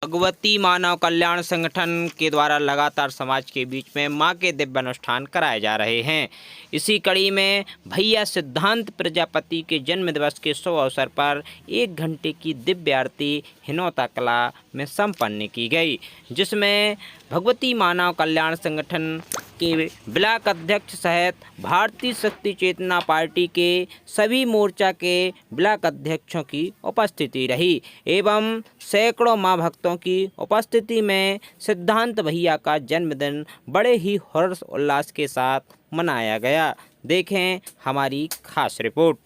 भगवती मानव कल्याण संगठन के द्वारा लगातार समाज के बीच में मां के दिव्य अनुष्ठान कराए जा रहे हैं। इसी कड़ी में भैया सिद्धांत प्रजापति के जन्म दिवस के शुभ अवसर पर 1 घंटे की दिव्य आरती हिनौता कला में संपन्न की गई, जिसमें भगवती मानव कल्याण संगठन के ब्लॉक अध्यक्ष सहित भारतीय शक्ति चेतना पार्टी के सभी मोर्चा के ब्लॉक अध्यक्षों की उपस्थिति रही एवं सैकड़ों मां भक्तों की उपस्थिति में सिद्धांत भैया का जन्मदिन बड़े ही हर्ष उल्लास के साथ मनाया गया। देखें हमारी खास रिपोर्ट।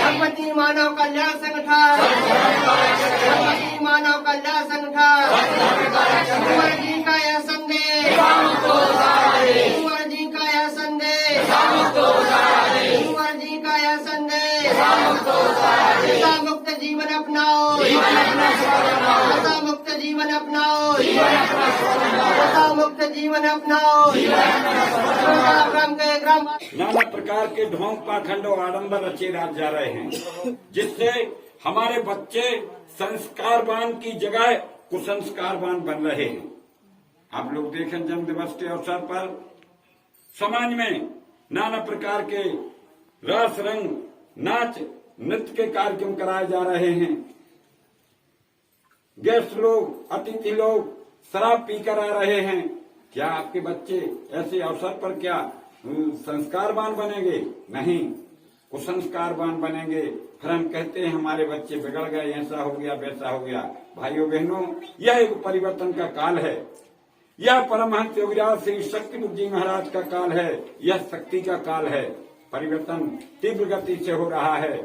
भगवती मानव कल्याण संगठन, भगवती मानव कल्याण संगठन, कुंवर जी का यह संदेश, कुंवर जी का यह संदेश, कुंवर जी का यह संदेश, नशा मुक्त जीवन अपनाओ, नशा मुक्त जीवन अपनाओ, नशा मुक्त जीवन अपनाओ। नाना प्रकार के ढोंग पाखंड और आडंबर रचे जा रहे हैं, जिससे हमारे बच्चे संस्कारवान की जगह कुसंस्कारवान बन रहे हैं। आप लोग देखें, जन्म दिवस के अवसर पर समाज में नाना प्रकार के रस रंग नाच नृत्य के कार्यक्रम कराए जा रहे हैं। गेस्ट लोग, अतिथि लोग शराब पीकर आ रहे हैं। क्या आपके बच्चे ऐसे अवसर पर क्या संस्कारवान बनेंगे? नहीं, कुसंस्कारवान बनेंगे। फिर हम कहते हैं हमारे बच्चे बिगड़ गए, ऐसा हो गया वैसा हो गया। भाइयों बहनों, यह एक परिवर्तन का काल है। यह परमहंस योगीराज श्री शक्ति जी महाराज का काल है। यह शक्ति का काल है। परिवर्तन तीव्र गति से हो रहा है।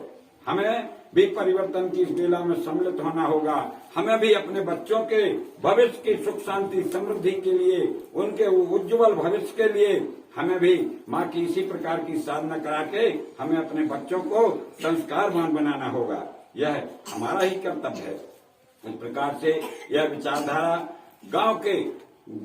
हमें भी परिवर्तन की इस बेला में सम्मिलित होना होगा। हमें भी अपने बच्चों के भविष्य की सुख शांति समृद्धि के लिए, उनके उज्जवल भविष्य के लिए हमें भी माँ की इसी प्रकार की साधना करा के हमें अपने बच्चों को संस्कारवान बनाना होगा। यह हमारा ही कर्तव्य है। इस प्रकार से यह विचारधारा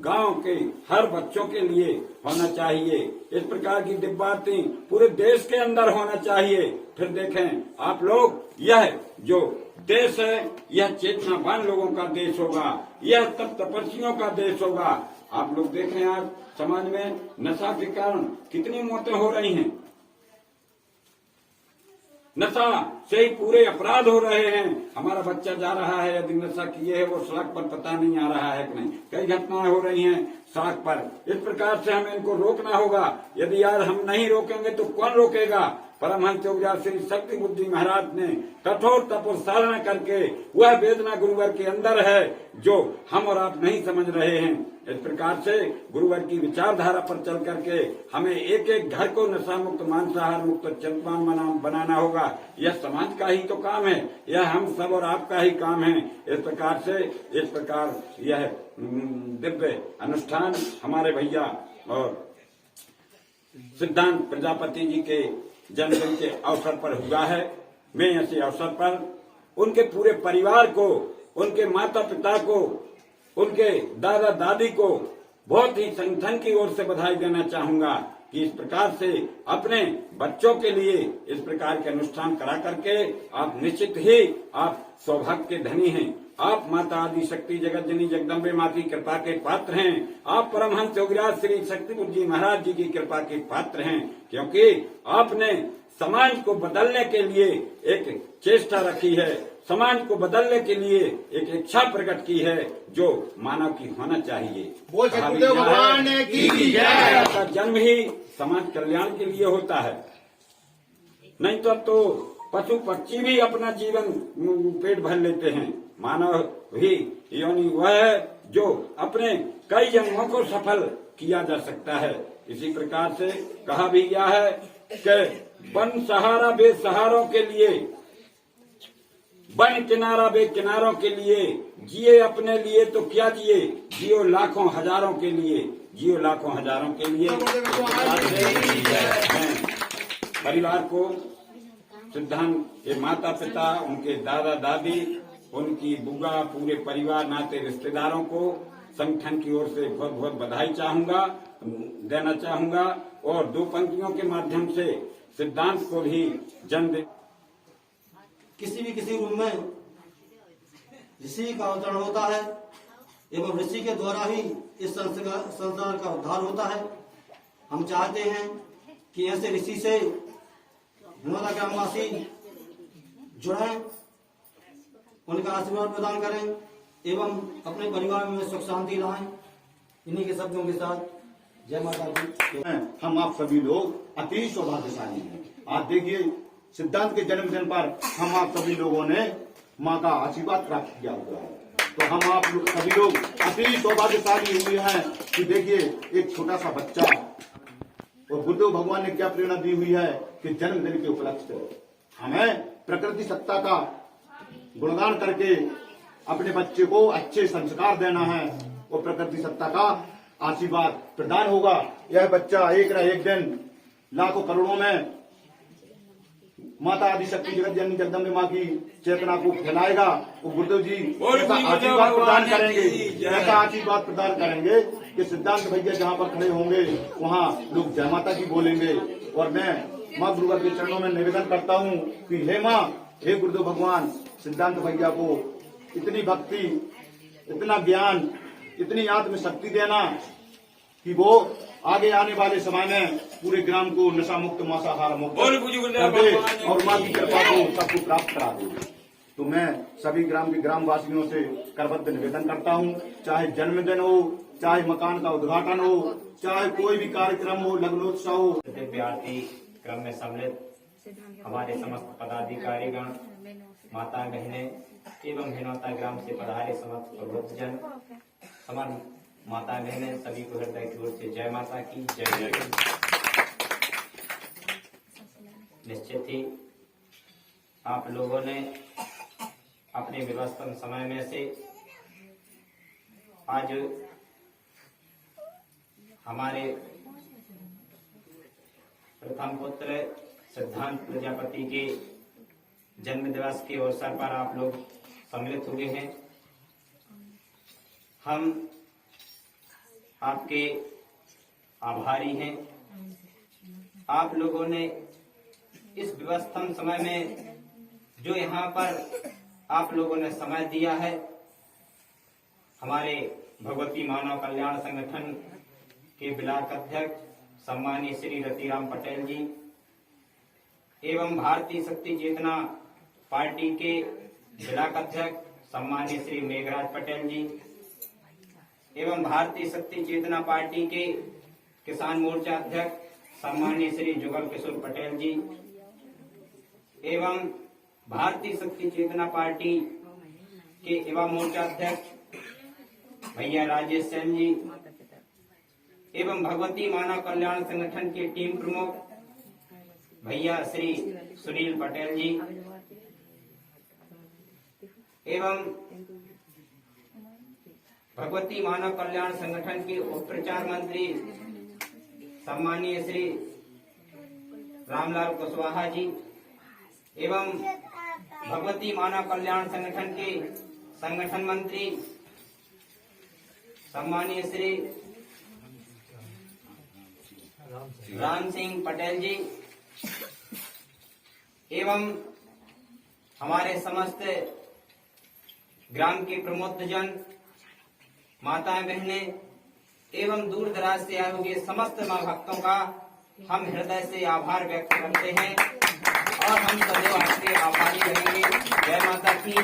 गांव के हर बच्चों के लिए होना चाहिए। इस प्रकार की दिव्य आरती पूरे देश के अंदर होना चाहिए। फिर देखें आप लोग, यह जो देश है यह चेतनावान लोगों का देश होगा। यह तपस्वियों का देश होगा। आप लोग देखें आज समाज में नशा के कारण कितनी मौतें हो रही हैं। नशा से ही पूरे अपराध हो रहे हैं। हमारा बच्चा जा रहा है, यदि नशा किए है वो सड़क पर पता नहीं आ रहा है कि नहीं, कई घटनाएं हो रही हैं सड़क पर। इस प्रकार से हमें इनको रोकना होगा। यदि आज हम नहीं रोकेंगे तो कौन रोकेगा। परमहंस योगीराज श्री शक्ति बुद्धि महाराज ने कठोर तपस्या करके वह वेदना गुरुवर के अंदर है जो हम और आप नहीं समझ रहे हैं। इस प्रकार से गुरुवर की विचारधारा पर चल करके हमें एक एक घर को नशा मुक्त, मांसाहार मुक्त, चंद्रमान बनाना होगा। यह समाज का ही तो काम है, यह हम सब और आपका ही काम है। इस प्रकार यह दिव्य अनुष्ठान हमारे भैया और सिद्धांत प्रजापति जी के जन्मदिन के अवसर पर हुआ है। मैं ऐसे अवसर पर उनके पूरे परिवार को, उनके माता पिता को, उनके दादा दादी को बहुत ही संगठन की ओर से बधाई देना चाहूंगा कि इस प्रकार से अपने बच्चों के लिए इस प्रकार के अनुष्ठान करा करके आप निश्चित ही आप सौभाग्य के धनी हैं। आप माता आदि शक्ति जगत जननी जगदम्बे माँ की कृपा के पात्र हैं। आप परमहंस योगीराज श्री शक्ति बुद्धि महाराज जी की कृपा के पात्र हैं, क्योंकि आपने समाज को बदलने के लिए एक चेष्टा रखी है, समाज को बदलने के लिए एक इच्छा प्रकट की है जो मानव की होना चाहिए। बोल सतगुरुदेव भगवान की जय। का जन्म ही समाज कल्याण के लिए होता है, नहीं तो पशु पक्षी भी अपना जीवन पेट भर लेते हैं। मानव ही योनि वह है जो अपने कई जन्मों को सफल किया जा सकता है। इसी प्रकार से कहा भी गया है कि वन सहारा बेसहारों के लिए, वन किनारा बेकिनारों के लिए, जिए अपने लिए तो क्या जिए, जियो लाखों हजारों के लिए, जियो लाखों हजारों के लिए। परिवार को सिद्धांत के माता पिता, उनके दादा दादी, उनकी बुआ, पूरे परिवार, नाते रिश्तेदारों को संगठन की ओर से बहुत बहुत बधाई देना चाहूंगा और दो पंक्तियों के माध्यम से सिद्धांत को भी जन्म। किसी रूम में ऋषि का अवतरण होता है एवं ऋषि के द्वारा ही इस संसार का उद्धार होता है। हम चाहते हैं कि ऐसे ऋषि से हिनौता ग्रामवासी जुड़े, उनका आशीर्वाद प्रदान करें एवं अपने परिवार में सुख शांति लाएं। इन्हीं के शब्दों के साथ जय माता दी। हम आप सभी लोग अति सौभाग्यशाली हैं। आज देखिए सिद्धांत के जन्मदिन पर हम आप सभी लोगों ने माँ का आशीर्वाद प्राप्त किया हुआ है, तो हम आप सभी लोग अति सौभाग्यशाली हुए हैं कि देखिए एक छोटा सा बच्चा, और गुरुदेव भगवान ने क्या प्रेरणा दी हुई है कि जन्मदिन के उपलक्ष्य हमें प्रकृति सत्ता का गुणगान करके अपने बच्चे को अच्छे संस्कार देना है और प्रकृति सत्ता का आशीर्वाद प्रदान होगा। यह बच्चा एक न एक दिन लाखों करोड़ों में माता आदि शक्ति जगत जननी जगदम्बे माँ की चेतना को फैलाएगा। वो गुरुदेव जी ऐसा आशीर्वाद प्रदान करेंगे, ऐसा आशीर्वाद प्रदान करेंगे कि सिद्धांत भैया जहाँ पर खड़े होंगे वहाँ लोग जय माता की बोलेंगे। और मैं माँ गुरुवर के चरणों में निवेदन करता हूँ कि हे माँ, हे गुरुदेव भगवान, सिद्धांत भैया को इतनी भक्ति, इतना ज्ञान, इतनी आत्मशक्ति देना कि वो आगे आने वाले समय में पूरे ग्राम को नशा मुक्त, मांसाहार मुक्त कर दे और माँ की कृपा को सबको प्राप्त करा दे। तो मैं सभी ग्राम के ग्रामवासियों से करबद्ध निवेदन करता हूँ, चाहे जन्मदिन हो, चाहे मकान का उद्घाटन हो, चाहे कोई भी कार्यक्रम हो, लग्नोत्सव हो। दिव्यार्थी क्रम में सम्मिलित हमारे समस्त पदाधिकारीगण, माता बहनें एवं हिनौता ग्राम से पधारे समस्त प्रबुद्धजन, समस्त माता बहनें, सभी को हृदय की ओर से जय माता की जय। निश्चित ही आप लोगों ने अपने व्यवस्थित समय में से आज हमारे प्रथम पुत्र सिद्धांत प्रजापति के जन्म दिवस के अवसर पर आप लोग सम्मिलित हुए हैं। हम आपके आभारी हैं। आप लोगों ने इस व्यवस्थित समय में जो यहाँ पर आप लोगों ने समय दिया है, हमारे भगवती मानव कल्याण संगठन के ब्लॉक अध्यक्ष सम्मानीय श्री रतिराम पटेल जी एवं भारतीय शक्ति चेतना पार्टी के जिला अध्यक्ष सम्मानीय श्री मेघराज पटेल जी एवं भारतीय शक्ति चेतना पार्टी के किसान मोर्चा अध्यक्ष सम्मानीय श्री जुगल किशोर पटेल जी एवं भारतीय शक्ति चेतना पार्टी के युवा मोर्चा अध्यक्ष भैया राजेश सेन जी एवं भगवती मानव कल्याण संगठन के टीम प्रमुख भैया श्री सुनील पटेल जी एवं भगवती मानव कल्याण संगठन के उप प्रचार मंत्री सम्मानीय श्री रामलाल कुशवाहा जी एवं भगवती मानव कल्याण संगठन के संगठन मंत्री सम्मानीय श्री राम सिंह पटेल जी एवं हमारे समस्त ग्राम के प्रमुखजन माताएं बहनें एवं दूर दराज से आए हुए समस्त मां भक्तों का हम हृदय से आभार व्यक्त करते हैं और हम सदैव आपके आभारी रहेंगे। जय माता की।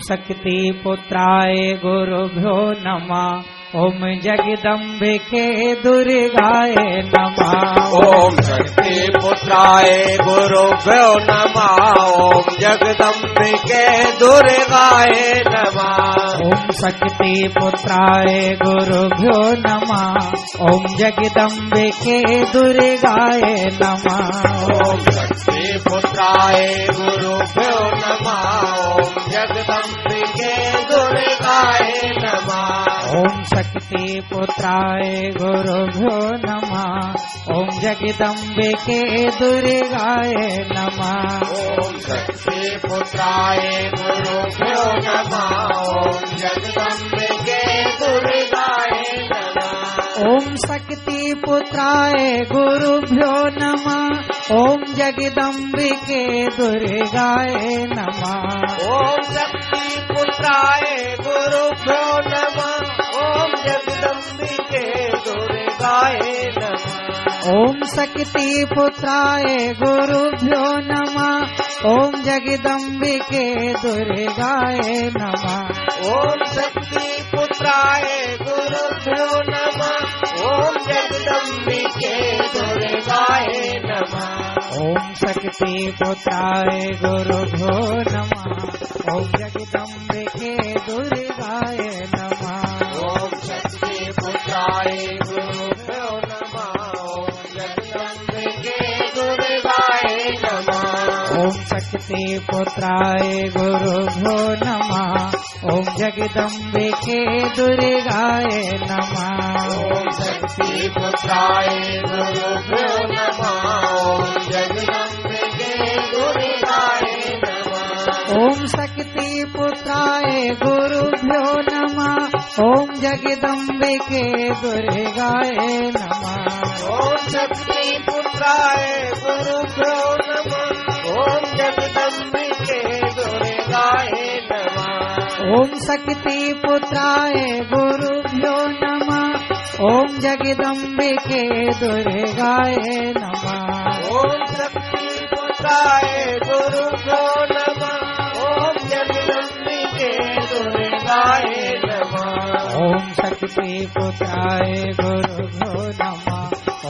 शक्ति पुत्राय गुरुभ्यो नमः। ओम जगदम्बिके दुर्गाय नमः। ओम शक्ति पुत्राय गुरुभ्यो नमः। ओम जगदम्बिके दुर्गाय नमः। ओम शक्ति पुत्राय गुरुभ्यो नमः। ओम जगदम्बिके दुर्गाय नमः। ओम शक्ति पुत्राय गुरुभ्यो नमः। ओम जगदम्बिके दुर्गाय नमः। ओम शक्ति पुत्राय गुरुभ्यो नमः। ओम जगदम्बिके दुर्गाय नमः। ओम शक्ति पुत्राय गुरुभ्यो नमः। ओम जगदम्बिके दुर्गाय नमः। ओम शक्ति पुत्राय गुरुभ्यो नमः। ओम जगदम्बिके दुर्गाय नमः। ओम शक्ति पुत्राय गुरुभ्यो नमः। ओम जगदम्बिके दुर्गाय नमः। ओम शक्ति पुत्राय गुरुभ्यो नमः। ओम जगदम्बिके दुर्गाय नमः। ओम शक्ति पुत्राय गुरुभ्यो नमः। ओम जगदम्बिके दुर्गाय नमः। ओम शक्ति पुत्राय गुरुभ्यो नमः। ओम जगदम्बिके दुर्गाय नमः। ओम शक्ति पुत्राय गुरुभ्यो नमः। ओम जगदम्बिके दुर्गाय नमः। ओम शक्ति पुत्राय गुरुभ्यो नमः। ओम जगदम्बिके दुर्गाय नमः। ओम शक्ति पुत्राय गुरुभ्यो नमः। ओम जगदम्बिके दुर्गाय नमः। ओम शक्ति पुत्राय गुरुभ्यो नमः। ओम जगदम्बिके दुर्गाय नमः। ओम शक्ति पुत्राय गुरुभ्यो नमः। ओम जगदम्बिके दुर्गाय नमः। ओम शक्ति पुत्राय गुरुभ्यो नमः। ओम जगदम्बिके दुर्गाय नमः। ओम शक्ति पुत्राय गुरुभ्यो नमः। ओम जगदम्बिके दुर्गाय नमः। ओम शक्ति पुत्राय गुरुभ्यो नमः।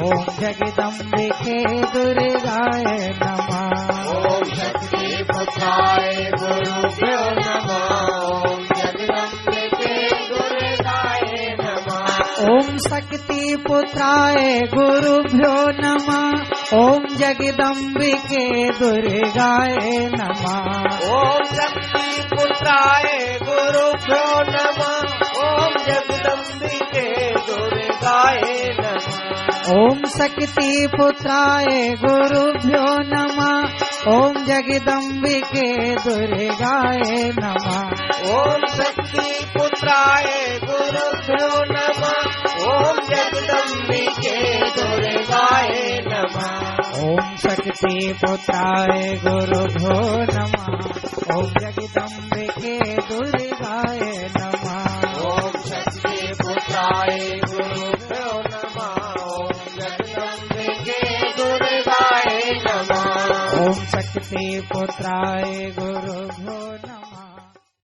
ओम जगदम्बिके दुर्गाय नमः। ओम शक्ति पुत्राय गुरुभ्यो नमः। ओम जगदम्बिके दुर्गाय नमः। ओम शक्ति पुत्राय गुरुभ्यो नमः। ओम जगदम्बिके दुर्गाय नमः। ओम शक्ति पुत्राय गुरुभ्यो नमः। ओम जगदम्बिके दुर्गाय नमः। ओम शक्ति पुत्राय गुरुभ्यो नमः। ओम जगदम्बिके दुर्गाय नमः। ओम शक्ति पुत्राय गुरुभ्यो नमः। ओम जगदम्बिके दुर्गाय नमः। ओम शक्ति पुत्राय गुरुभ्यो नमः। ओम जगदम्बिके दुर्गाय नमः। ओम शक्ति पुत्राय गुरुभ्यो नमः। ओम जगदम्बिके दुर्गाय नमः। ओम शक्ति पुत्राय गुरुभ्यो नमः।